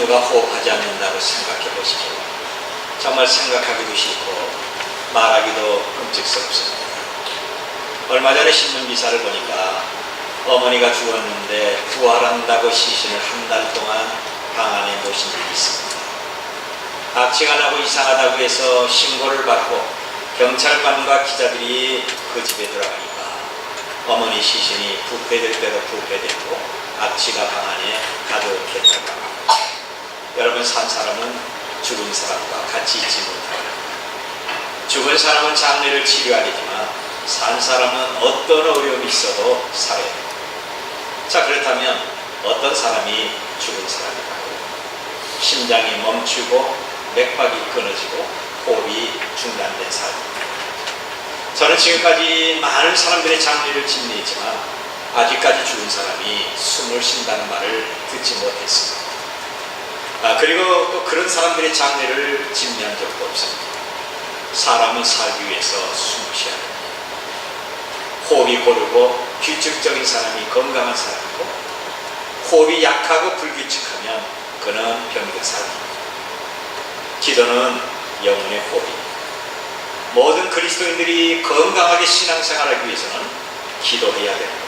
누가 호흡하지 않는다고 생각해 보십시오. 정말 생각하기도 싫고 말하기도 끔찍스럽습니다. 얼마 전에 신문 기사를 보니까 어머니가 죽었는데 부활한다고 시신을 한 달 동안 방 안에 모신 적이 있습니다. 악취가 나고 이상하다고 해서 신고를 받고 경찰관과 기자들이 그 집에 들어가니까 어머니 시신이 부패될 때도 부패되고 악취가 방 안에 가득했다고 합니다. 여러분, 산 사람은 죽은 사람과 같이 있지 못합니다. 죽은 사람은 장례를 치러야 되지만 산 사람은 어떤 어려움이 있어도 살아야 됩니다. 자, 그렇다면 어떤 사람이 죽은 사람일까요? 심장이 멈추고 맥박이 끊어지고 호흡이 중단된 사람입니다. 저는 지금까지 많은 사람들의 장례를 집례했지만 아직까지 죽은 사람이 숨을 쉰다는 말을 듣지 못했습니다. 그리고 또 그런 사람들의 장례를 집례한 적도 없습니다. 사람은 살기 위해서 숨을 쉬어야 됩니다. 호흡이 고르고 규칙적인 사람이 건강한 사람이고, 호흡이 약하고 불규칙하면 그는 병든 사람입니다. 기도는 영혼의 호흡입니다. 모든 그리스도인들이 건강하게 신앙생활하기 위해서는 기도해야 됩니다.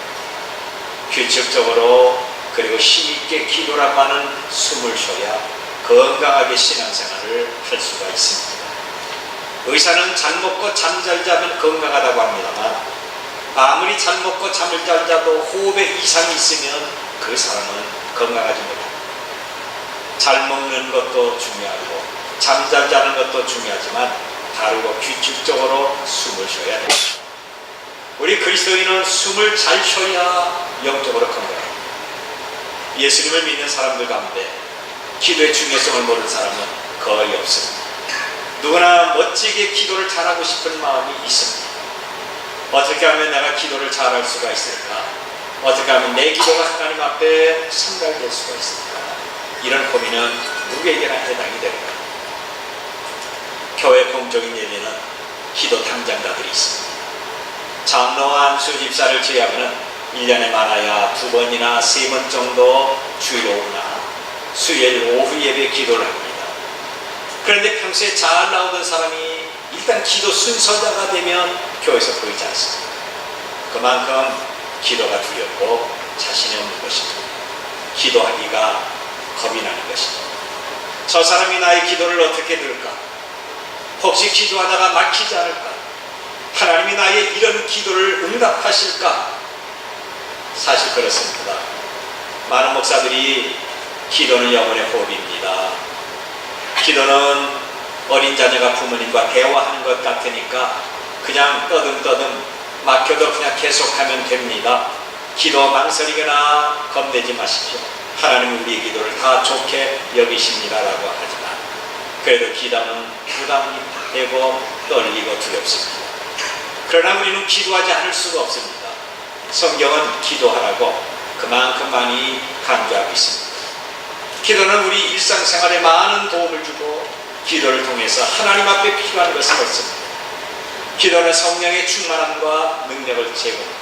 규칙적으로 그리고 힘있게 기도라고 하는 숨을 쉬어야 건강하게 신앙생활을 할 수가 있습니다. 의사는 잠 먹고 잠 잘 자면 건강하다고 합니다만 아무리 잠 먹고 잠을 잘 자도 호흡에 이상이 있으면 그 사람은 건강하지 못합니다. 잘 먹는 것도 중요하고 잠 잘 자는 것도 중요하지만 다르고 규칙적으로 숨을 쉬어야 됩니다. 우리 그리스도인은 숨을 잘 쉬어야 영적으로 건강합니다. 예수님을 믿는 사람들 가운데 기도의 중요성을 모르는 사람은 거의 없습니다. 누구나 멋지게 기도를 잘하고 싶은 마음이 있습니다. 어떻게 하면 내가 기도를 잘할 수가 있을까? 어떻게 하면 내 기도가 하나님 앞에 성달될 수가 있을까? 이런 고민은 누구에게나 해당이 됩니다. 교회 공적인 예배는 기도 담당자들이 있습니다. 장로와 안수 집사를 제외하면 1년에 많아야 2번이나 3번 정도 주일 오후나 수요일 오후 예배 기도를 합니다. 그런데 평소에 잘 나오던 사람이 일단 기도 순서자가 되면 교회에서 보이지 않습니다. 그만큼 기도가 두렵고 자신이 없는 것입니다. 기도하기가 겁이 나는 것입니다. 저 사람이 나의 기도를 어떻게 들을까? 혹시 기도하다가 막히지 않을까? 하나님이 나의 이런 기도를 응답하실까? 사실 그렇습니다. 많은 목사들이 기도는 영혼의 호흡입니다. 기도는 어린 자녀가 부모님과 대화하는 것 같으니까 그냥 떠듬떠듬 막혀도 그냥 계속하면 됩니다. 기도 망설이거나 겁내지 마십시오. 하나님은 우리의 기도를 다 좋게 여기십니다라고 하지만 그래도 기도는 부담이 되고 떨리고 두렵습니다. 그러나 우리는 기도하지 않을 수가 없습니다. 성경은 기도하라고 그만큼 많이 강조하고 있습니다. 기도는 우리 일상생활에 많은 도움을 주고 기도를 통해서 하나님 앞에 필요한 것을 얻습니다. 기도는 성령의 충만함과 능력을 제공합니다.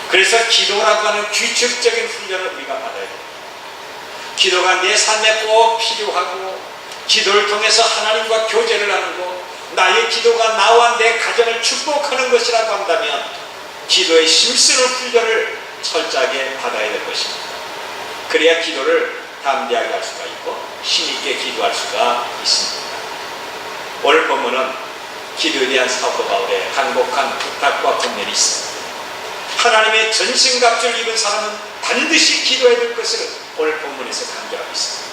그래서 기도라고 하는 규칙적인 훈련을 우리가 받아야 됩니다. 기도가 내 삶에 꼭 필요하고 기도를 통해서 하나님과 교제를 나누고 나의 기도가 나와 내 가정을 축복하는 것이라고 한다면 기도의 힘쓰는 훈련을 철저하게 받아야 될 것입니다. 그래야 기도를 담대하게 할 수가 있고 힘있게 기도할 수가 있습니다. 오늘 본문은 기도에 대한 사도 바울의 간곡한 부탁과 권면이 있습니다. 하나님의 전신갑주를 입은 사람은 반드시 기도해야 될 것을 오늘 본문에서 강조하고 있습니다.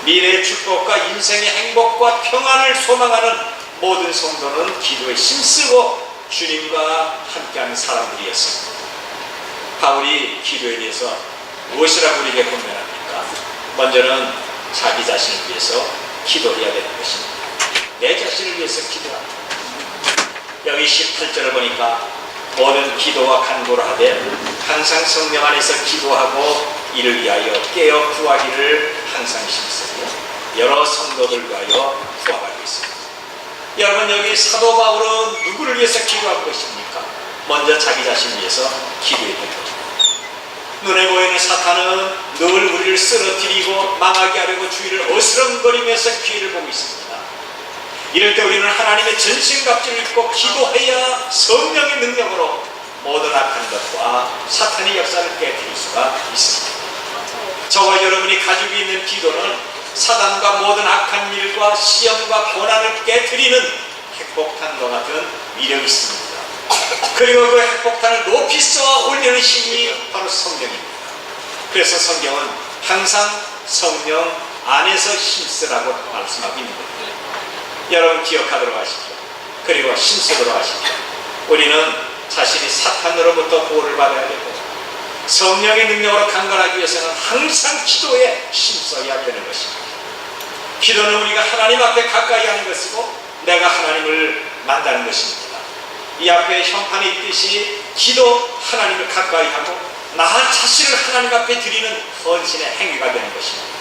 미래의 축복과 인생의 행복과 평안을 소망하는 모든 성도는 기도에 힘쓰고 주님과 함께하는 사람들이었습니다. 바울이 기도에 대해서 무엇이라고 우리에게 권면합니까? 먼저는 자기 자신을 위해서 기도해야 되는 것입니다. 내 자신을 위해서 기도합니다. 여기 18절을 보니까 모든 기도와 간구를 하되 항상 성령 안에서 기도하고 이를 위하여 깨어 구하기를 항상 힘쓰며 여러 성도들 위하여 구하고 있습니다. 여러분, 여기 사도 바울은 누구를 위해서 기도할 것입니까? 먼저 자기 자신을 위해서 기도해야 됩니다. 눈에 보이는 사탄은 늘 우리를 쓰러뜨리고 망하게 하려고 주위를 어스렁거리면서 기회를 보고 있습니다. 이럴 때 우리는 하나님의 전신갑주를 입고 기도해야 성령의 능력으로 모든 악한 것과 사탄의 역사를 깨뜨릴 수가 있습니다. 저와 여러분이 가지고 있는 기도는 사단과 모든 악한 일과 시험과 고난을 깨뜨리는 핵폭탄과 같은 위력이 있습니다. 그리고 그 핵폭탄을 높이 쏘아 올리는 힘이 바로 성령입니다. 그래서 성경은 항상 성령 안에서 힘쓰라고 말씀하고 있는 겁니다. 여러분 기억하도록 하십시오. 그리고 힘쓰도록 하십시오. 우리는 자신이 사탄으로부터 보호를 받아야 되고 성령의 능력으로 강건하기 위해서는 항상 기도에 힘써야 되는 것입니다. 기도는 우리가 하나님 앞에 가까이 하는 것이고 내가 하나님을 만나는 것입니다. 이 앞에 형판에 있듯이 기도 하나님을 가까이 하고 나 자신을 하나님 앞에 드리는 헌신의 행위가 되는 것입니다.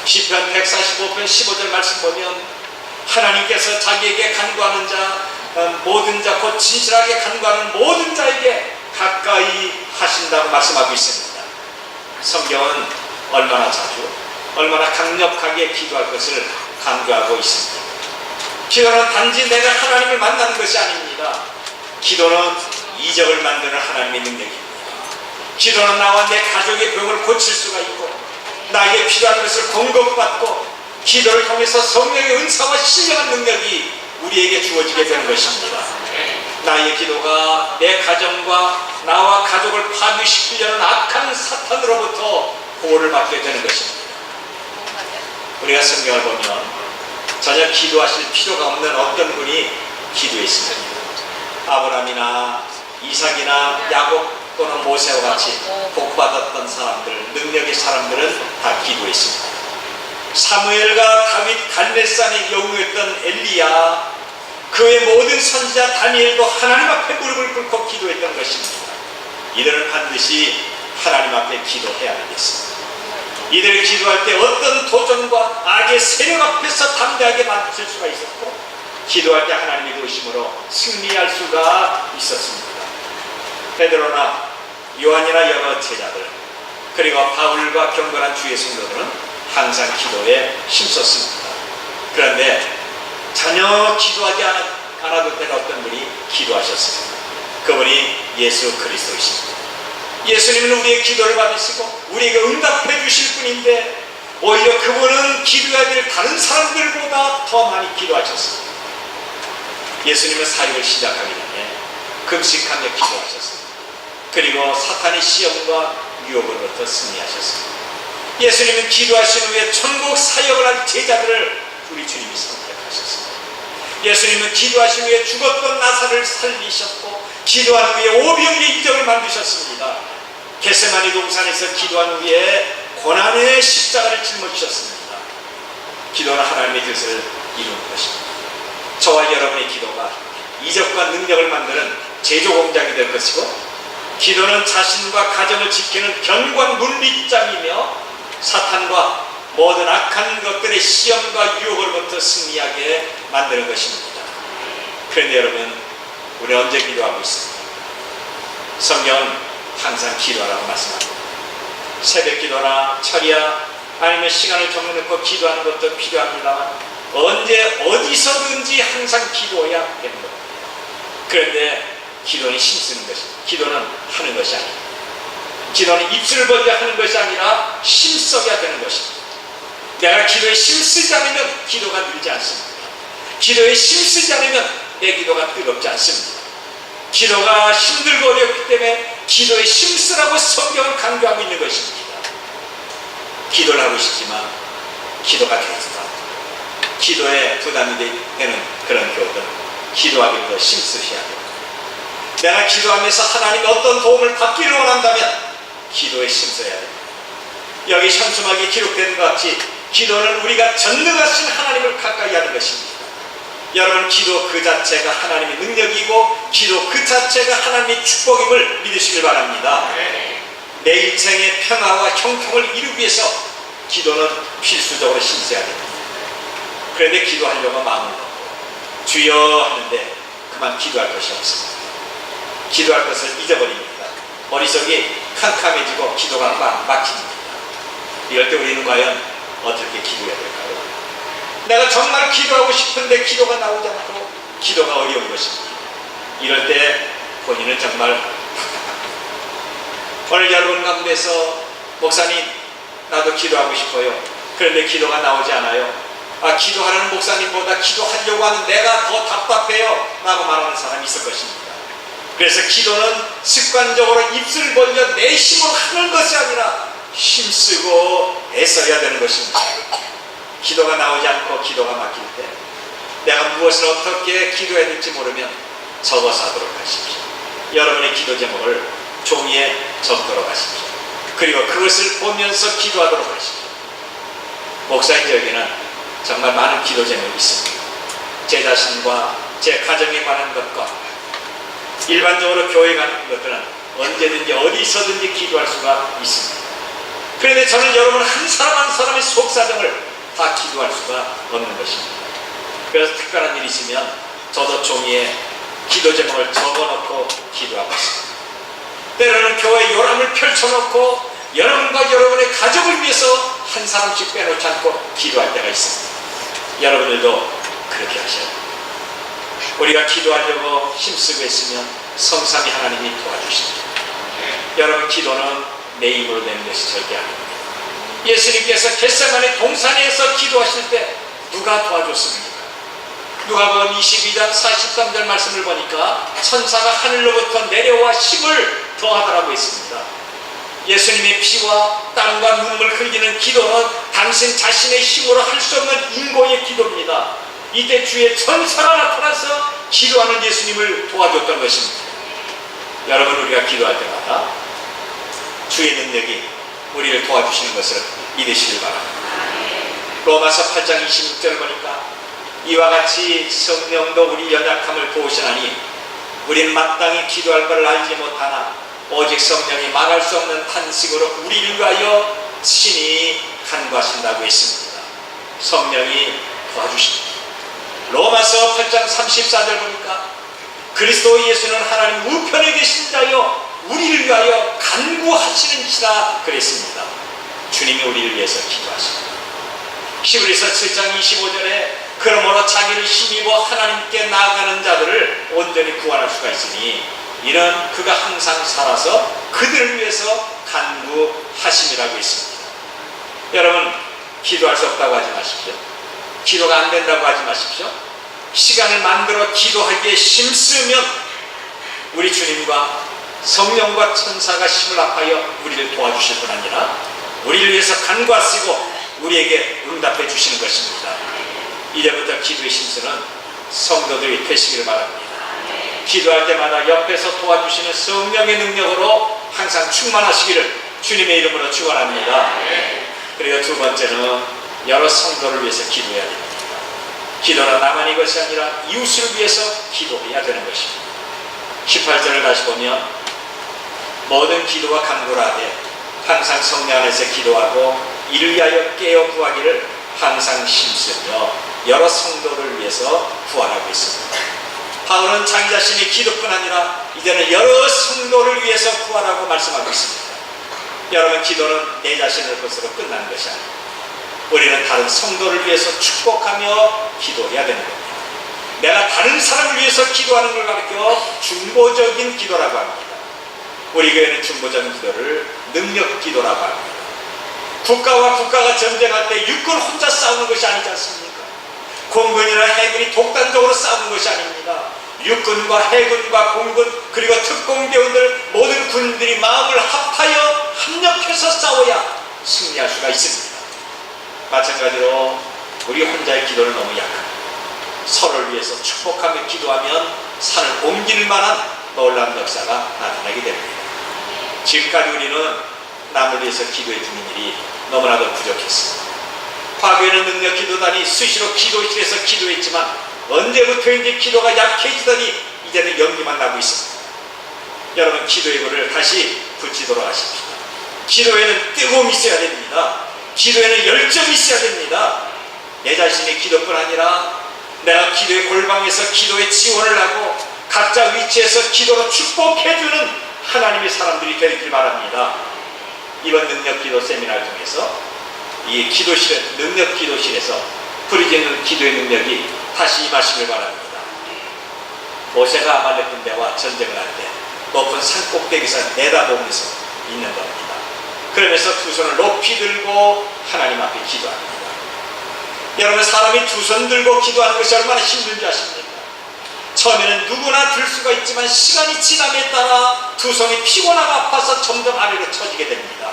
시편 145편 15절 말씀 보면 하나님께서 자기에게 간구하는 자 모든 자 곧 진실하게 간구하는 모든 자에게 가까이 하신다고 말씀하고 있습니다. 성경은 얼마나 자주 얼마나 강력하게 기도할 것을 강조하고 있습니다. 기도는 단지 내가 하나님을 만나는 것이 아닙니다. 기도는 이적을 만드는 하나님의 능력입니다. 기도는 나와 내 가족의 병을 고칠 수가 있고 나에게 필요한 것을 공급받고 기도를 통해서 성령의 은사와 신령한 능력이 우리에게 주어지게 되는 것입니다. 나의 기도가 내 가정과 나와 가족을 파괴시키려는 악한 사탄으로부터 보호를 받게 되는 것입니다. 우리가 성경을 보면 전혀 기도하실 필요가 없는 어떤 분이 기도했습니다. 아브라함이나 이삭이나 야곱 또는 모세와 같이 복받았던 사람들, 능력의 사람들은 다 기도했습니다. 사무엘과 다윗 갈멜산의 영웅이었던 엘리야, 그의 모든 선지자 다니엘도 하나님 앞에 무릎을 꿇고 기도했던 것입니다. 이들은 반드시 하나님 앞에 기도해야 하겠습니다. 이들이 기도할 때 어떤 도전과 악의 세력 앞에서 담대하게 맞설 수가 있었고 기도할 때 하나님의 도우심으로 승리할 수가 있었습니다. 베드로나 요한이나 여러 제자들 그리고 바울과 경건한 주의 성도들은 항상 기도에 힘썼습니다. 그런데 전혀 기도하지 않아도 되는 어떤 분이 기도하셨습니다. 그분이 예수 그리스도이십니다. 예수님은 우리의 기도를 받으시고 우리에게 응답해 주실 분인데 오히려 그분은 기도해야 될 다른 사람들보다 더 많이 기도하셨습니다. 예수님은 사역을 시작하기 전에 금식하며 기도하셨습니다. 그리고 사탄의 시험과 유혹으로부터 승리하셨습니다. 예수님은 기도하신 후에 천국 사역을 할 제자들을 우리 주님이 선택하셨습니다. 예수님은 기도하신 후에 죽었던 나사를 살리셨고 기도한 후에 오병이의 이적을 만드셨습니다. 겟세마니 동산에서 기도한 후에 고난의 십자가를 짊어지셨습니다. 기도는 하나님의 뜻을 이루는 것입니다. 저와 여러분의 기도가 이적과 능력을 만드는 제조공장이 될 것이고 기도는 자신과 가정을 지키는 견고한 문리장이며 사탄과 모든 악한 것들의 시험과 유혹으로부터 승리하게 만드는 것입니다. 그런데 여러분, 우리는 언제 기도하고 있습니까? 성경은 항상 기도하라고 말씀합니다. 새벽 기도나 철야 아니면 시간을 정해놓고 기도하는 것도 필요합니다만 언제 어디서든지 항상 기도해야 되는 겁니다. 그런데 기도는 힘쓰는 것입니다. 기도는 하는 것이 아닙니다. 기도는 입술을 벌려 하는 것이 아니라 힘써야 되는 것입니다. 내가 기도에 힘쓰지 않으면 기도가 늘지 않습니다. 기도에 힘쓰지 않으면 내 기도가 뜨겁지 않습니다. 기도가 힘들고 어렵기 때문에 기도에 힘쓰라고 성경은 강조하고 있는 것입니다. 기도를 하고 싶지만 기도가 되지도 않고 기도에 부담이 되는 그런 교우들은 기도하기를 더 힘쓰셔야 됩니다. 내가 기도하면서 하나님의 어떤 도움을 받기를 원한다면 기도에 힘써야 됩니다. 여기 현수막에 기록된 것 같이 기도는 우리가 전능하신 하나님을 가까이 하는 것입니다. 여러분, 기도 그 자체가 하나님의 능력이고 기도 그 자체가 하나님의 축복임을 믿으시길 바랍니다. 내 인생의 평화와 형통을 이루기 위해서 기도는 필수적으로 힘써야 됩니다. 그런데 기도하려고 마음을 먹고 주여 하는데 그만 기도할 것이 없습니다. 기도할 것을 잊어버립니다. 머릿속이 캄캄해지고 기도가 막힙니다. 이럴 때 우리는 과연 어떻게 기도해야 될까요? 내가 정말 기도하고 싶은데 기도가 나오지 않고 기도가 어려운 것입니다. 이럴 때 본인은 정말 오늘 여러분 가운데서 목사님 나도 기도하고 싶어요. 그런데 기도가 나오지 않아요. 기도하는 목사님보다 기도하려고 하는 내가 더 답답해요 라고 말하는 사람이 있을 것입니다. 그래서 기도는 습관적으로 입술 벌려 내 힘으로 하는 것이 아니라 힘쓰고 애써야 되는 것입니다. 기도가 나오지 않고 기도가 막힐 때 내가 무엇을 어떻게 기도해야 될지 모르면 적어서 하도록 하십시오. 여러분의 기도 제목을 종이에 적도록 하십시오. 그리고 그것을 보면서 기도하도록 하십시오. 목사인 저에게는 정말 많은 기도 제목이 있습니다. 제 자신과 제 가정에 관한 것과 일반적으로 교회 가는 것들은 언제든지 어디서든지 기도할 수가 있습니다. 그런데 저는 여러분 한 사람 한 사람의 속사정을 다 기도할 수가 없는 것입니다. 그래서 특별한 일이 있으면 저도 종이에 기도 제목을 적어놓고 기도하고 있습니다. 때로는 교회 요람을 펼쳐놓고 여러분과 여러분의 가족을 위해서 한 사람씩 빼놓지 않고 기도할 때가 있습니다. 여러분들도 그렇게 하셔야 합니다. 우리가 기도하려고 힘쓰고 있으면 성삼위 하나님이 도와주십니다. 여러분 기도는 내 입으로 내는 것이 절대 아닙니다. 예수님께서 겟세마네 동산에서 기도하실 때 누가 도와줬습니까? 누가복음 22장 43절 말씀을 보니까 천사가 하늘로부터 내려와 힘을 더하더라고 했습니다. 예수님의 피와 땀과 눈물 흘리는 기도는 당신 자신의 힘으로 할 수 없는 인고의 기도입니다. 이때 주의 천사가 나타나서 기도하는 예수님을 도와줬던 것입니다. 여러분 우리가 기도할 때마다 주의 능력이 우리를 도와주시는 것을 믿으시길 바랍니다. 로마서 8장 26절 보니까 이와 같이 성령도 우리 연약함을 도우시나니 우리는 마땅히 기도할 것을 알지 못하나 오직 성령이 말할 수 없는 탄식으로 우리를 위하여 친히 간구하신다고 했습니다. 성령이 도와주십니다. 로마서 8장 34절 보니까 그리스도 예수는 하나님 우편에 계신 자여 우리를 위하여 간구하시는 이시라 그랬습니다. 주님이 우리를 위해서 기도하십니다. 히브리서 7장 25절에 그러므로 자기를 힘입어 하나님께 나아가는 자들을 온전히 구원할 수가 있으니 이는 그가 항상 살아서 그들을 위해서 간구하심이라고 했습니다. 여러분 기도할 수 없다고 하지 마십시오. 기도가 안 된다고 하지 마십시오. 시간을 만들어 기도하기에 힘쓰면 우리 주님과 성령과 천사가 힘을 합하여 우리를 도와주실 뿐 아니라 우리를 위해서 간구하시고 우리에게 응답해 주시는 것입니다. 이제부터 기도의 힘쓰는 성도들이 되시기를 바랍니다. 기도할 때마다 옆에서 도와주시는 성령의 능력으로 항상 충만하시기를 주님의 이름으로 축원합니다. 그리고 두 번째는 여러 성도를 위해서 기도해야 됩니다. 기도는 나만의 것이 아니라 이웃을 위해서 기도해야 되는 것입니다. 18절을 다시 보면 모든 기도와 간구를 하되 항상 성령 안에서 기도하고 이를 위하여 깨어 구하기를 항상 힘쓰며 여러 성도를 위해서 구하라고 있습니다. 바울은 자기 자신의 기도뿐 아니라 이제는 여러 성도를 위해서 구하라고 말씀하고 있습니다. 여러분 기도는 내 자신을 것으로 끝나는 것이 아닙니다. 우리는 다른 성도를 위해서 축복하며 기도해야 되는 겁니다. 내가 다른 사람을 위해서 기도하는 걸 가르쳐 중보적인 기도라고 합니다. 우리 교회는 중보적인 기도를 능력 기도라고 합니다. 국가와 국가가 전쟁할 때 육군 혼자 싸우는 것이 아니지 않습니까? 공군이나 해군이 독단적으로 싸우는 것이 아닙니다. 육군과 해군과 공군 그리고 특공대원들 모든 군인들이 마음을 합하여 합력해서 싸워야 승리할 수가 있습니다. 마찬가지로 우리 혼자의 기도는 너무 약합니다. 서로를 위해서 축복하며 기도하면 산을 옮길 만한 놀라운 역사가 나타나게 됩니다. 지금까지 우리는 남을 위해서 기도해 주는 일이 너무나도 부족했습니다. 과거에는 능력 기도단이 수시로 기도실에서 기도했지만 언제부터인지 기도가 약해지더니 이제는 연기만 나고 있습니다. 여러분 기도의 불을 다시 붙이도록 하십시오. 기도에는 뜨거움이 있어야 됩니다. 기도에는 열정이 있어야 됩니다. 내 자신의 기도뿐 아니라 내가 기도의 골방에서 기도의 지원을 하고 각자 위치에서 기도로 축복해주는 하나님의 사람들이 되길 바랍니다. 이번 능력기도 세미나를 통해서 이 기도실에, 능력기도실에서 부르짖는 기도의 능력이 다시 임하시길 바랍니다. 모세가 아말렉 군대와 전쟁을 할 때 높은 산 꼭대기에서 내다보면서 있는 겁니다. 그러면서 두 손을 높이 들고 하나님 앞에 기도합니다. 여러분, 사람이 두 손 들고 기도하는 것이 얼마나 힘든지 아십니까? 처음에는 누구나 들 수가 있지만 시간이 지남에 따라 두 손이 피곤하고 아파서 점점 아래로 처지게 됩니다.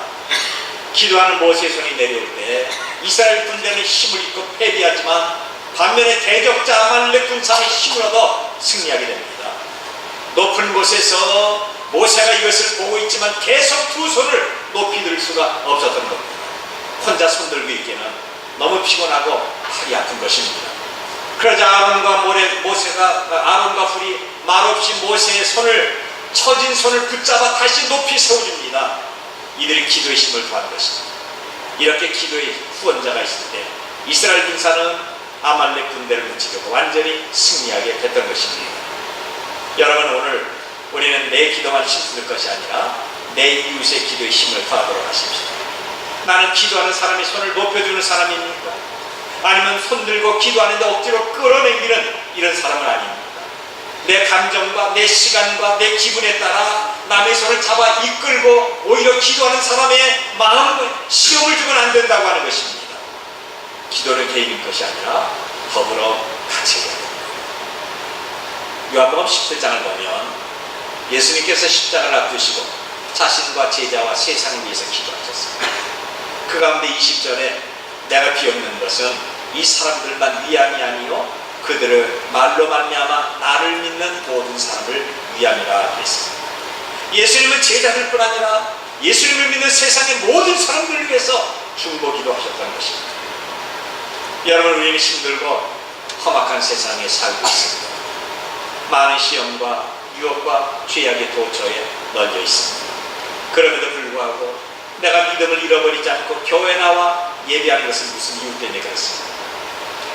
기도하는 모세의 손이 내려올 때 이스라엘 군대는 힘을 잃고 패배하지만 반면에 대적자 아말렉 군사는 힘을 얻어 승리하게 됩니다. 높은 곳에서 모세가 이것을 보고 있지만 계속 두 손을 높이 들 수가 없었던 겁니다. 혼자 손 들고 있기는 너무 피곤하고 팔이 아픈 것입니다. 그러자 아론과 훌이 말없이 모세의 손을, 처진 손을 붙잡아 다시 높이 세워줍니다. 이들이 기도의 힘을 더한 것입니다. 이렇게 기도의 후원자가 있을 때 이스라엘 군사는 아말렉 군대를 무찌르고 완전히 승리하게 됐던 것입니다. 여러분, 오늘 우리는 내 기도만 힘쓸 것이 아니라 내 이웃의 기도의 힘을 더하도록 하십시오. 나는 기도하는 사람이 손을 높여주는 사람입니까? 아니면 손 들고 기도하는데 억지로 끌어당기는 이런 사람은 아닙니다. 내 감정과 내 시간과 내 기분에 따라 남의 손을 잡아 이끌고 오히려 기도하는 사람의 마음에 시험을 주면 안 된다고 하는 것입니다. 기도는 개인인 것이 아니라 더불어 같이 해야 됩니다. 요한복음 10장을 보면 예수님께서 십자가를 앞두시고 자신과 제자와 세상을 위해서 기도하셨습니다. 그 가운데 20절에 내가 비옵는 것은 이 사람들만 위함이 아니요 그들을 말로 말미암아 나를 믿는 모든 사람을 위함이라 했습니다. 예수님은 제자들뿐 아니라 예수님을 믿는 세상의 모든 사람들을 위해서 중보기도 하셨다는 것입니다. 여러분, 우리는 힘들고 험악한 세상에 살고 있습니다. 많은 시험과 유혹과 죄악의 도처에 널려 있습니다. 그럼에도 불구하고 내가 믿음을 잃어버리지 않고 교회 나와 예배하는 것은 무슨 이유 때문에 그렇습니까?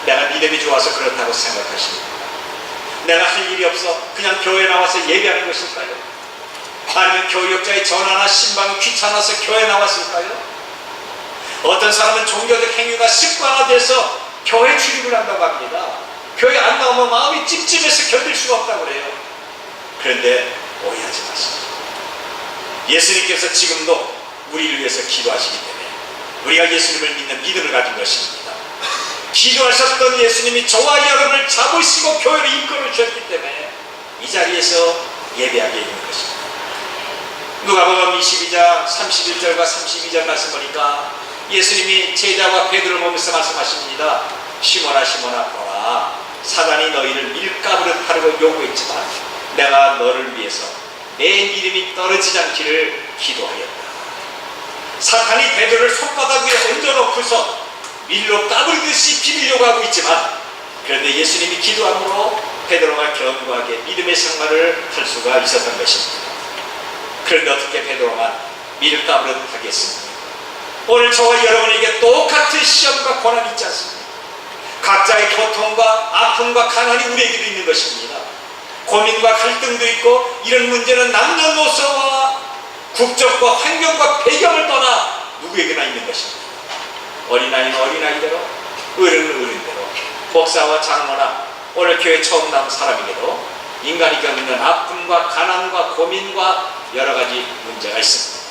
내가 믿음이 좋아서 그렇다고 생각하십니까? 내가 할 일이 없어 그냥 교회 나와서 예배하는 것일까요? 아니면 교역자의 전화나 신방이 귀찮아서 교회 나왔을까요? 어떤 사람은 종교적 행위가 습관화돼서 교회 출입을 한다고 합니다. 교회 안 나오면 마음이 찜찜해서 견딜 수가 없다고 그래요. 그런데 오해하지 마십시오. 예수님께서 지금도 우리를 위해서 기도하시기 때문에 우리가 예수님을 믿는 믿음을 가진 것입니다. 기도하셨던 예수님이 저와 여러분을 잡으시고 교회를 이끌어 주셨기 때문에 이 자리에서 예배하게 있는 것입니다. 누가복음 22장 31절과 32절 말씀 보니까 예수님이 제자와 베드로를 보면서 말씀하십니다. 시몬아 시몬아 보라, 사단이 너희를 밀가루를 타려고 요구했지만 내가 너를 위해서 내 믿음이 떨어지지 않기를 기도하였다. 사탄이 베드로를 손바닥 위에 얹어놓고서 밀로 까부리듯이 비비려고 하고 있지만 그런데 예수님이 기도함으로 베드로가 견고하게 믿음의 생활을 할 수가 있었던 것입니다. 그런데 어떻게 베드로만 밀을 까부르듯 하겠습니까? 오늘 저와 여러분에게 똑같은 시험과 고난이 있지 않습니까? 각자의 고통과 아픔과 가난이 우리에게도 있는 것입니다. 고민과 갈등도 있고 이런 문제는 남녀노소와 국적과 환경과 배경을 떠나 누구에게나 있는 것입니다. 어린아이는 어린아이대로, 어른은 어른대로, 목사와 장로나 오늘 교회 처음 나온 사람에게도 인간이 겪는 아픔과 가난과 고민과 여러 가지 문제가 있습니다.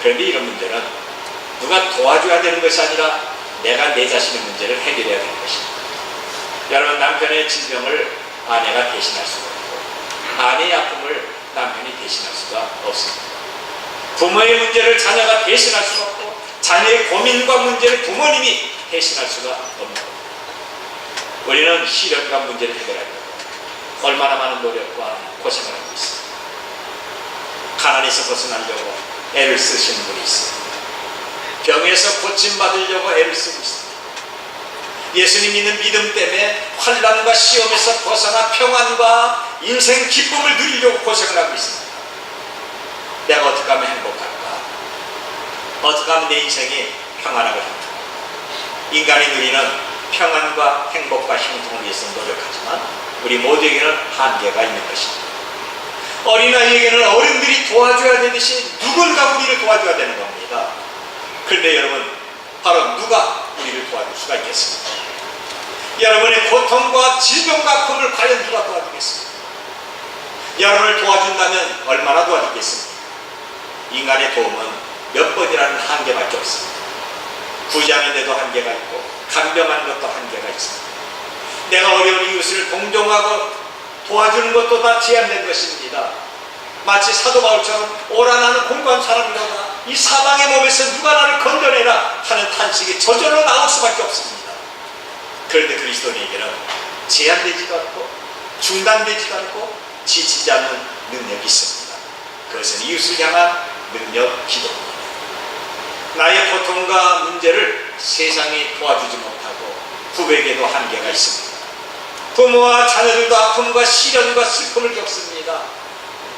그런데 이런 문제는 누가 도와줘야 되는 것이 아니라 내가 내 자신의 문제를 해결해야 되는 것입니다. 여러분, 남편의 질병을 아내가 대신할 수가 없고 아내의 아픔을 남편이 대신할 수가 없습니다. 부모의 문제를 자녀가 대신할 수가 없고 자녀의 고민과 문제를 부모님이 대신할 수가 없는 겁니다. 우리는 시련과 문제를 해결하려고 얼마나 많은 노력과 고생을 하고 있습니다. 가난에서 벗어나려고 애를 쓰시는 분이 있습니다. 병에서 고침받으려고 애를 쓰고 있습니다. 예수님 믿는 믿음 때문에 환난과 시험에서 벗어나 평안과 인생 기쁨을 누리려고 고생을 하고 있습니다. 내가 어떻게 하면 행복할까? 어떻게 하면 내 인생이 평안하고 행복할까? 인간이 누리는 평안과 행복과 형통을 위해서 노력하지만 우리 모두에게는 한계가 있는 것입니다. 어린아이에게는 어른들이 도와줘야 되듯이 누군가 우리를 도와줘야 되는 겁니다. 그런데 여러분, 바로 누가 우리를 도와줄 수가 있겠습니까? 여러분의 고통과 질병과 아픔을 과연 누가 도와주겠습니까? 여러분을 도와준다면 얼마나 도와주겠습니까? 인간의 도움은 몇 번이라는 한계밖에 없습니다. 구제하는 데도 한계가 있고 간병하는 것도 한계가 있습니다. 내가 어려운 이웃을 동정하고 도와주는 것도 다 제한된 것입니다. 마치 사도 바울처럼 오라 나는 공고한 사람이로다, 이 사망의 몸에서 누가 나를 건져내라 하는 탄식이 저절로 나올 수밖에 없습니다. 그런데 그리스도인에게는 제한되지도 않고 중단되지도 않고 지치지 않는 능력이 있습니다. 그것은 이웃을 향한 능력, 기도입니다. 나의 고통과 문제를 세상이 도와주지 못하고 부부에게도 한계가 있습니다. 부모와 자녀들도 아픔과 시련과 슬픔을 겪습니다.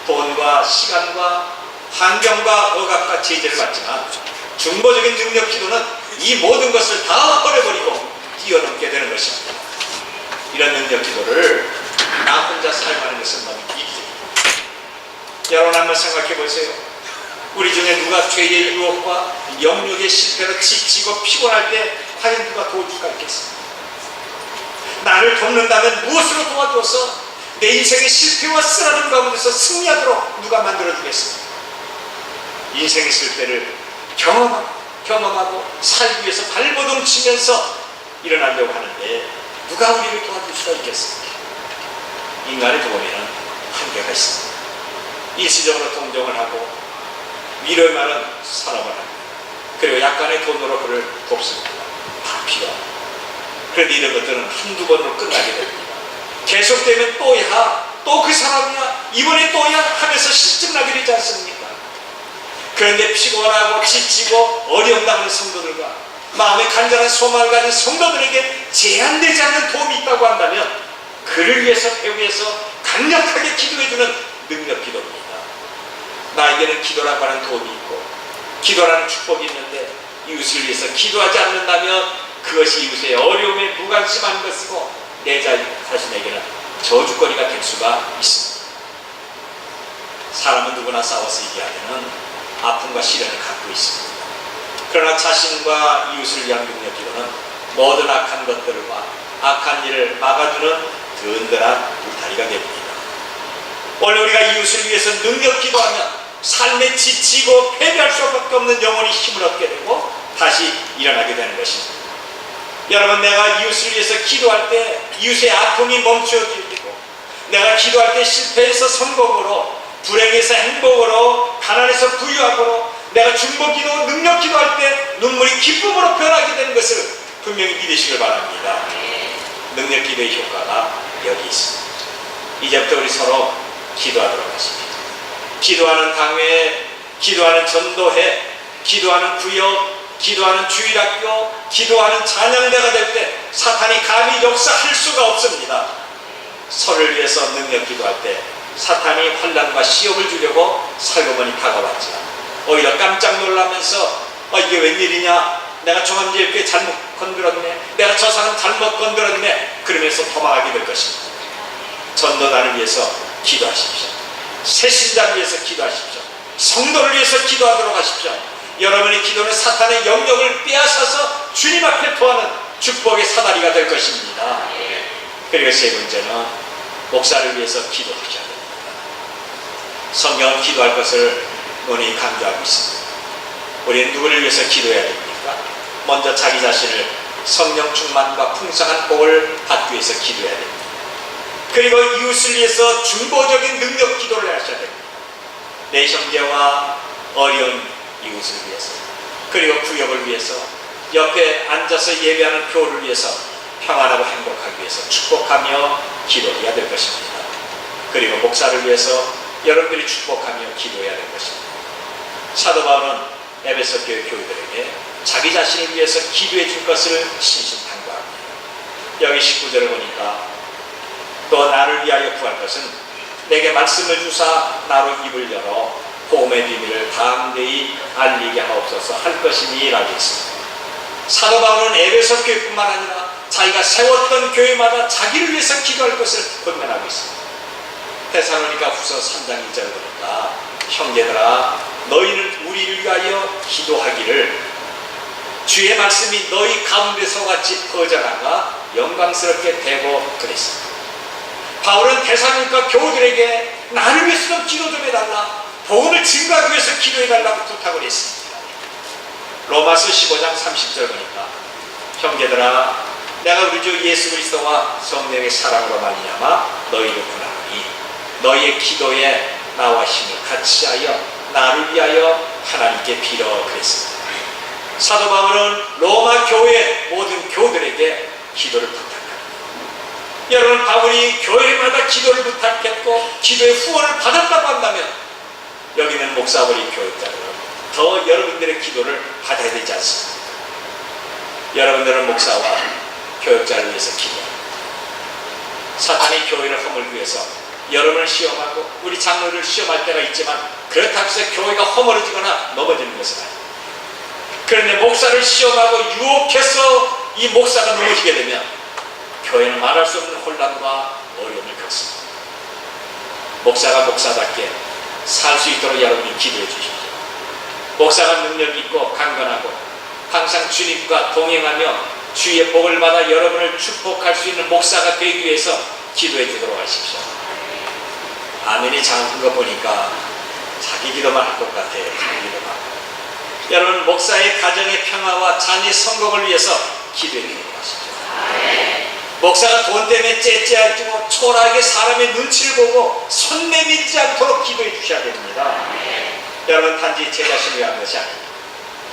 돈과 시간과 환경과 억압과 제재를 받지만 중보적인 능력 기도는 이 모든 것을 다 버려버리고 뛰어넘게 되는 것입니다. 이런 능력 기도를 나 혼자 사용하는 것은 너무 이기적입니다. 여러분 한번 생각해 보세요. 우리 중에 누가 죄의 유혹과 영역의 실패로 지치고 피곤할 때 과연 누가 도와줄까 있겠습니까? 나를 돕는다면 무엇으로 도와줘서 내 인생의 실패와 쓰라림 가운데서 승리하도록 누가 만들어주겠습니까? 인생의 실패를 경험하고 살기 위해서 발버둥 치면서 일어나려고 하는데 누가 우리를 도와줄 수가 있겠습니까? 인간의 도움에는 한계가 있습니다. 일시적으로 동정을 하고 위로의 말은 산업을 합니다. 그리고 약간의 돈으로 그를 돕습니다. 다 필요합니다. 그런데 이런 것들은 한두 번으로 끝나게 됩니다. 계속되면 또야, 또 그 사람이야, 이번에 또야 하면서 실증나게 되지 않습니까? 그런데 피곤하고 지치고 어려움 당하는 성도들과 마음에 간절한 소망을 가진 성도들에게 제한되지 않는 도움이 있다고 한다면 그를 위해서 배후에서 강력하게 기도해주는 능력 기도입니다. 나에게는 기도라고 하는 도움이 있고 기도라는 축복이 있는데 이웃을 위해서 기도하지 않는다면 그것이 이웃의 어려움에 무관심한 것이고 내 자신에게는 저주거리가 될 수가 있습니다. 사람은 누구나 싸워서 이겨야되는 아픔과 시련을 갖고 있습니다. 그러나 자신과 이웃을 위한 능력 기도는 모든 악한 것들과 악한 일을 막아주는 든든한 울타리가 됩니다. 원래 우리가 이웃을 위해서 능력 기도하면 삶에 지치고 패배할 수밖에 없는 영혼이 힘을 얻게 되고 다시 일어나게 되는 것입니다. 여러분, 내가 이웃을 위해서 기도할 때 이웃의 아픔이 멈춰지고 내가 기도할 때 실패해서 성공으로, 불행해서 행복으로, 가난해서 부유함으로, 내가 중보기도, 능력기도할 때 눈물이 기쁨으로 변하게 되는 것을 분명히 믿으시길 바랍니다. 능력기도의 효과가 여기 있습니다. 이제부터 우리 서로 기도하도록 하십니다. 기도하는 당회, 기도하는 전도회, 기도하는 구역, 기도하는 주일학교, 기도하는 찬양대가 될 때 사탄이 감히 역사할 수가 없습니다. 서로를 위해서 능력 기도할 때 사탄이 환난과 시험을 주려고 살고보니 다가왔지만 오히려 깜짝 놀라면서 이게 웬일이냐, 내가 조만지에 잘못 건드렸네, 내가 저 사람 잘못 건드렸네, 그러면서 도망하게 될 것입니다. 전도단을 위해서 기도하십시오. 새신자를 위해서 기도하십시오. 성도를 위해서 기도하도록 하십시오. 여러분의 기도는 사탄의 영역을 빼앗아서 주님 앞에 토하는 축복의 사다리가 될 것입니다. 그리고 세 번째는 목사를 위해서 기도하셔야 됩니다. 성경은 기도할 것을 논의 강조하고 있습니다. 우리는 누구를 위해서 기도해야 됩니까? 먼저 자기 자신을 성령 충만과 풍성한 복을 받기 위해서 기도해야 됩니다. 그리고 이웃을 위해서 중보적인 능력 기도를 하셔야 됩니다. 내 형제와 어려운 이웃을 위해서, 그리고 구역을 위해서, 옆에 앉아서 예배하는 교우를 위해서 평안하고 행복하기 위해서 축복하며 기도해야 될 것입니다. 그리고 목사를 위해서 여러분들이 축복하며 기도해야 될 것입니다. 사도 바울은 에베소 교회 교우들에게 자기 자신을 위해서 기도해 줄 것을 신신당부합니다. 여기 19절을 보니까 또 나를 위하여 구할 것은 내게 말씀을 주사 나로 입을 열어 복음의 비밀을 담대히 알리게 하옵소서 할 것이니 라고 했습니다. 사도 바울은 에베소 교회뿐만 아니라 자기가 세웠던 교회마다 자기를 위해서 기도할 것을 권면하고 있습니다. 데살로니가 후서 3장 1절 보니까 형제들아 너희는 우리를 위하여 기도하기를 주의 말씀이 너희 가운데서 같이 퍼져나가 영광스럽게 되고 그랬습니다. 바울은 데살로니가 교우들에게 나를 위해서 좀 기도 좀 해달라, 복음을 증거하기 위해서 기도해달라고 부탁을 했습니다. 로마서 15장 30절 보니까 형제들아 내가 우리 주 예수 그리스도와 성령의 사랑으로 말미암아 너희를 구하노니 너희의 기도에 나와 힘을 같이 하여 나를 위하여 하나님께 빌어 그랬습니다. 사도 바울은 로마 교회 모든 교우들에게 기도를 부탁합니다. 여러분, 바울이 교회마다 기도를 부탁했고 기도의 후원을 받았다고 한다면 여기 있는 목사버리 교육자들은 더 여러분들의 기도를 받아야 되지 않습니까? 여러분들은 목사와 교육자를 위해서 기도합니다. 사탄이 교회를 허물기 위해서 여러분을 시험하고 우리 장로를 시험할 때가 있지만 그렇다고 해서 교회가 허물어지거나 넘어지는 것은 아닙니다. 그런데 목사를 시험하고 유혹해서 이 목사가 넘어지게 되면 교회는 말할 수 없는 혼란과 어려움을 겪습니다. 목사가 목사답게 살 수 있도록 여러분이 기도해 주십시오. 목사가 능력이 있고 강건하고 항상 주님과 동행하며 주의 복을 받아 여러분을 축복할 수 있는 목사가 되기 위해서 기도해 주도록 하십시오. 아멘이 작은 거 보니까 자기 기도만 할 것 같아요. 자기 기도만. 여러분, 목사의 가정의 평화와 자녀의 성공을 위해서 기도해 주도록 하십시오. 목사가 돈 때문에 째째하고 초라하게 사람의 눈치를 보고 손 내밀지 않도록 기도해 주셔야 됩니다. 여러분, 단지 제 자신을 위한 것이 아닙니다.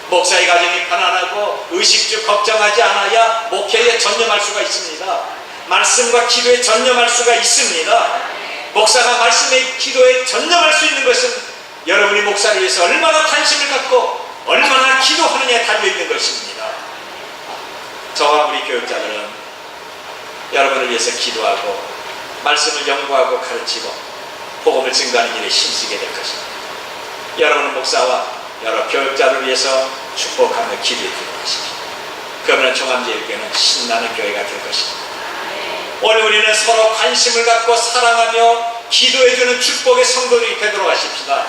목사의 가정이 편안하고 의식주 걱정하지 않아야 목회에 전념할 수가 있습니다. 말씀과 기도에 전념할 수가 있습니다. 목사가 말씀의 기도에 전념할 수 있는 것은 여러분이 목사를 위해서 얼마나 관심을 갖고 얼마나 기도하느냐에 달려있는 것입니다. 저와 우리 교육자들은 여러분을 위해서 기도하고 말씀을 연구하고 가르치고 복음을 증거하는 일에 힘쓰게 될 것입니다. 여러분은 목사와 여러 교육자를 위해서 축복하며 기도해 주도록 하십시오. 그러면 종암제일교회는 신나는 교회가 될 것입니다. 오늘 우리는 서로 관심을 갖고 사랑하며 기도해주는 축복의 성도들이 되도록 하십시다.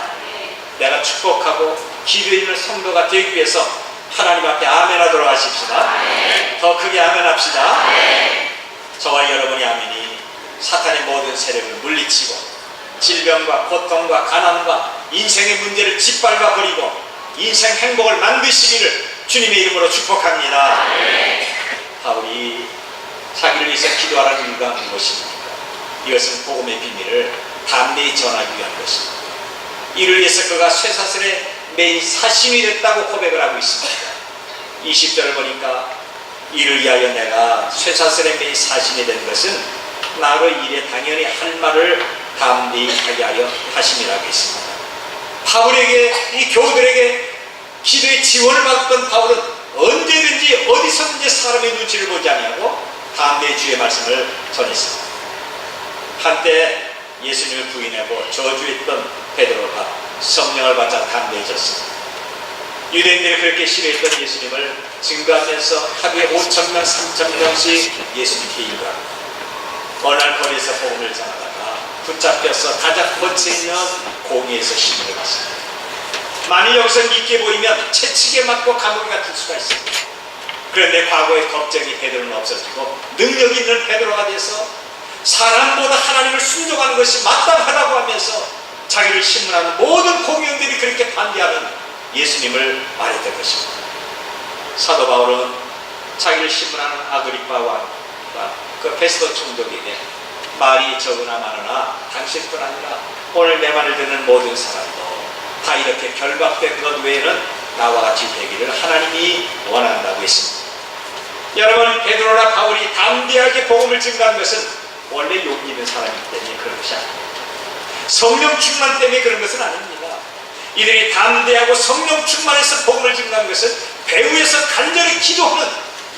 내가 축복하고 기도해주는 성도가 되기 위해서 하나님 앞에 아멘하도록 하십시다. 더 크게 아멘합시다. 저와 여러분의 아멘이 사탄의 모든 세력을 물리치고 질병과 고통과 가난과 인생의 문제를 짓밟아 버리고 인생 행복을 만드시기를 주님의 이름으로 축복합니다. 바울이 자기를 위해서 기도하라는 이유가 무엇입니까? 이것은 복음의 비밀을 담대히 전하기 위한 것입니다. 이를 위해서 그가 쇠사슬에 매일 사심이 됐다고 고백을 하고 있습니다. 20절을 보니까 이를 위하여 내가 쇠사슬에 매일 사심이 된 것은 나로 일에 당연히 할 말을 담대히 하게 하여 하심이라고 했습니다. 바울에게, 이 교우들에게 기도의 지원을 받았던 바울은 언제든지 어디서든지 사람의 눈치를 보지 아니하고 담대히 주의 말씀을 전했습니다. 한때 예수님을 부인하고 저주했던 베드로가 성령을 받자 담대해졌습니다. 유대인들이 그렇게 싫어했던 예수님을 증거하면서 하루에 5,000명, 3,000명씩 예수님께 인도합니다. 어느 날 거리에서 복음을 전하다가 붙잡혀서 가장 거쳐 있는 공의에서 신문을 받습니다. 만일 여기서 믿게 보이면 채찍에 맞고 감옥에 갇힐 수가 있습니다. 그런데 과거의 걱정이 베드로는 없어지고 능력 있는 베드로가 돼서 사람보다 하나님을 순종하는 것이 마땅하다고 하면서 자기를 신문하는 모든 공의원들이 그렇게 반대하는 예수님을 말했던 것입니다. 사도 바울은 자기를 신문하는 아그리빠와 그 베스도 총독에게 말이 적으나 많으나 당신뿐 아니라 오늘 내 말을 듣는 모든 사람도 다 이렇게 결박된 것 외에는 나와 같이 되기를 하나님이 원한다고 했습니다. 여러분, 베드로나 바울이 담대하게 복음을 증거한 것은 원래 용기 있는 사람이기 때문에 그런 것이 아닙니다. 성령 충만 때문에 그런 것은 아닙니다. 이들이 담대하고 성령 충만해서 복음을 증거한 것은 배후에서 간절히 기도하는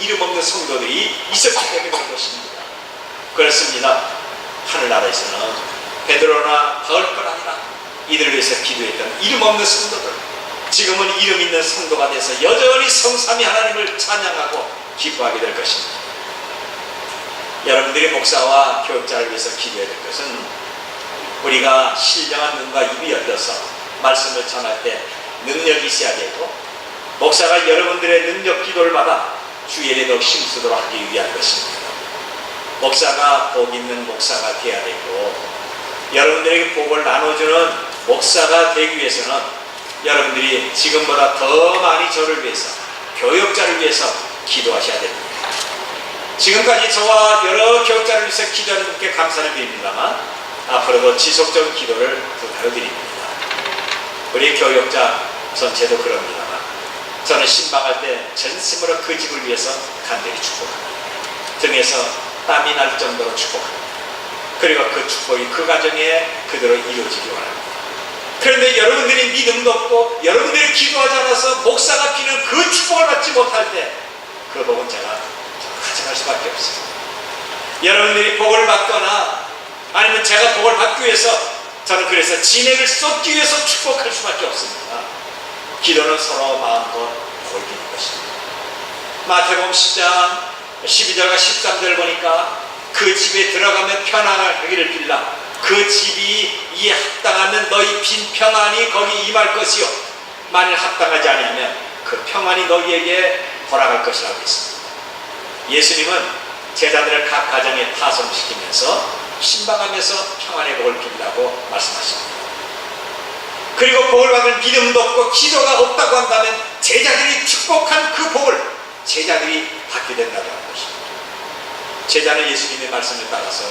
이름 없는 성도들이 있었기 때문에 그런 것입니다. 그렇습니다. 하늘나라에서는 베드로나 바울뿐 아니라 이들을 위해서 기도했던 이름 없는 성도들, 지금은 이름 있는 성도가 돼서 여전히 성삼위 하나님을 찬양하고 기뻐하게 될 것입니다. 여러분들이 목사와 교육자를 위해서 기도해야 될 것은 우리가 신령한 눈과 입이 열려서 말씀을 전할 때 능력이 있어야 되고, 목사가 여러분들의 능력 기도를 받아 주 예배에 더 힘쓰도록 하기 위한 것입니다. 목사가 복 있는 목사가 되어야 되고, 여러분들에게 복을 나눠주는 목사가 되기 위해서는 여러분들이 지금보다 더 많이 저를 위해서, 교역자를 위해서 기도하셔야 됩니다. 지금까지 저와 여러 교역자를 위해서 기도하는 분께 감사를 드립니다만, 앞으로도 지속적인 기도를 부탁을 드립니다. 우리 교역자 전체도 그럽니다만, 저는 신방할 때 전심으로 그 집을 위해서 간절히 축복합니다. 등에서 땀이 날 정도로 축복합니다. 그리고 그 축복이 그 가정에 그대로 이루어지기 원합니다. 그런데 여러분들이 믿음도 없고 여러분들이 기도하지 않아서 목사가 비는 그 축복을 받지 못할 때 그 복은 제가 가져갈 수밖에 없습니다. 여러분들이 복을 받거나 아니면 제가 복을 받기 위해서, 저는 그래서 진액을 쏟기 위해서 축복할 수밖에 없습니다. 기도는 서로 마음껏 복을 비는 것입니다. 마태복음 10장 12절과 13절 보니까 그 집에 들어가면 평안을 하기를 빌라. 그 집이 이에 합당하면 너희 빈 평안이 거기 임할 것이요, 만일 합당하지 아니하면 그 평안이 너희에게 돌아갈 것이라고 했습니다. 예수님은 제자들을 각 가정에 파송시키면서 신방하면서 평안의 복을 빌라고 말씀하십니다. 그리고 복을 받을 믿음도 없고 기도가 없다고 한다면 제자들이 축복한 그 복을 제자들이 받게 된다고 하는 것입니다. 제자는 예수님의 말씀을 따라서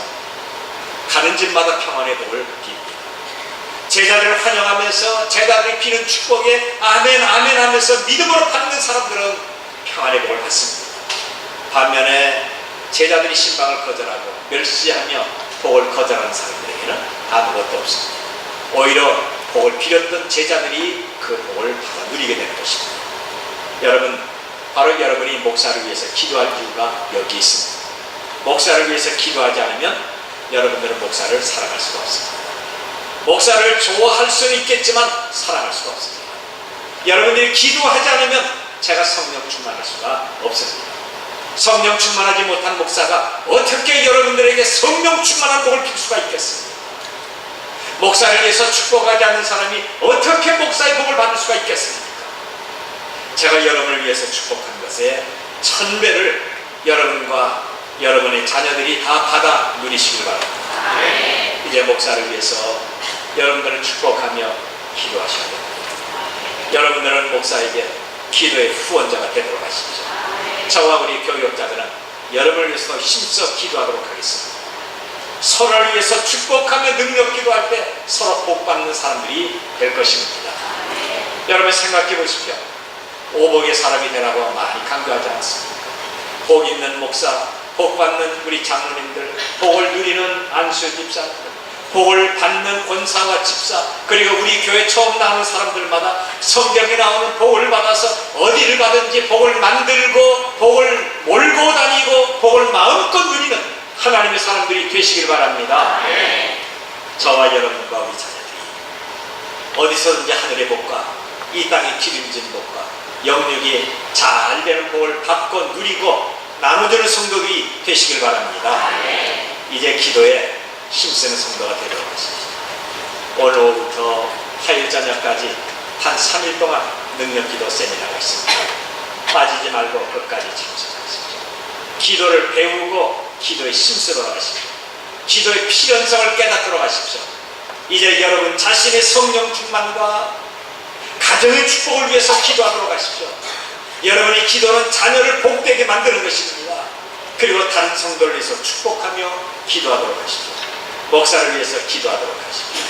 가는 집마다 평안의 복을 빕니다. 제자들을 환영하면서 제자들이 비는 축복에 아멘 아멘 하면서 믿음으로 받는 사람들은 평안의 복을 받습니다. 반면에 제자들이 신방을 거절하고 멸시하며 복을 거절하는 사람들에게는 아무것도 없습니다. 오히려 복을 빌었던 제자들이 그 복을 받아 누리게 되는 것입니다. 여러분, 바로 여러분이 목사를 위해서 기도할 이유가 여기 있습니다. 목사를 위해서 기도하지 않으면 여러분들은 목사를 사랑할 수가 없습니다. 목사를 좋아할 수는 있겠지만 사랑할 수가 없습니다. 여러분들이 기도하지 않으면 제가 성령 충만할 수가 없습니다. 성령 충만하지 못한 목사가 어떻게 여러분들에게 성령 충만한 복을 빌 수가 있겠습니까? 목사를 위해서 축복하지 않는 사람이 어떻게 목사의 복을 받을 수가 있겠습니까? 제가 여러분을 위해서 축복한 것에 1000배를 여러분과 여러분의 자녀들이 다 받아 누리시길 바랍니다. 이제 목사를 위해서 여러분들은 축복하며 기도하셔야 됩니다. 여러분들은 목사에게 기도의 후원자가 되도록 하십시오. 저와 우리 교역자들은 여러분을 위해서 힘써 기도하도록 하겠습니다. 서로를 위해서 축복하며 능력 기도할 때 서로 복받는 사람들이 될 것입니다. 여러분 생각해 보십시오. 오복의 사람이 되라고 많이 강조하지 않습니까? 복 있는 목사, 복받는 우리 장로님들, 복을 누리는 안수 집사들, 복을 받는 권사와 집사, 그리고 우리 교회 처음 나오는 사람들마다 성경에 나오는 복을 받아서 어디를 가든지 복을 만들고 복을 몰고 다니고 복을 마음껏 누리는 하나님의 사람들이 되시길 바랍니다. 저와 여러분과 우리 자녀들이 어디서든지 하늘의 복과 이 땅의 기름진 복과 영육이 잘 되는 복을 받고 누리고 나눠주는 성도들이 되시길 바랍니다. 이제 기도에 힘쓰는 성도가 되도록 하십시오. 오늘 오후부터 화요일 저녁까지 한 3일 동안 능력기도 세미나가 있습니다. 빠지지 말고 끝까지 참석하십시오. 기도를 배우고 기도에 힘쓰도록 하십시오. 기도의 필연성을 깨닫도록 하십시오. 이제 여러분 자신의 성령 충만과 가정의 축복을 위해서 기도하도록 하십시오. 여러분의 기도는 자녀를 복되게 만드는 것입니다. 그리고 다른 성도를 위해서 축복하며 기도하도록 하십시오. 목사를 위해서 기도하도록 하십시오.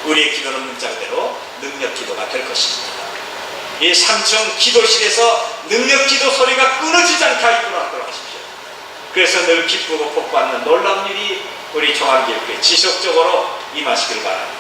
우리의 기도는 문자 그대로 능력 기도가 될 것입니다. 이 3층 기도실에서 능력 기도 소리가 끊어지지 않게 하도록 하십시오. 그래서 늘 기쁘고 복받는 놀라운 일이 우리 종합교회 지속적으로 임하시길 바랍니다.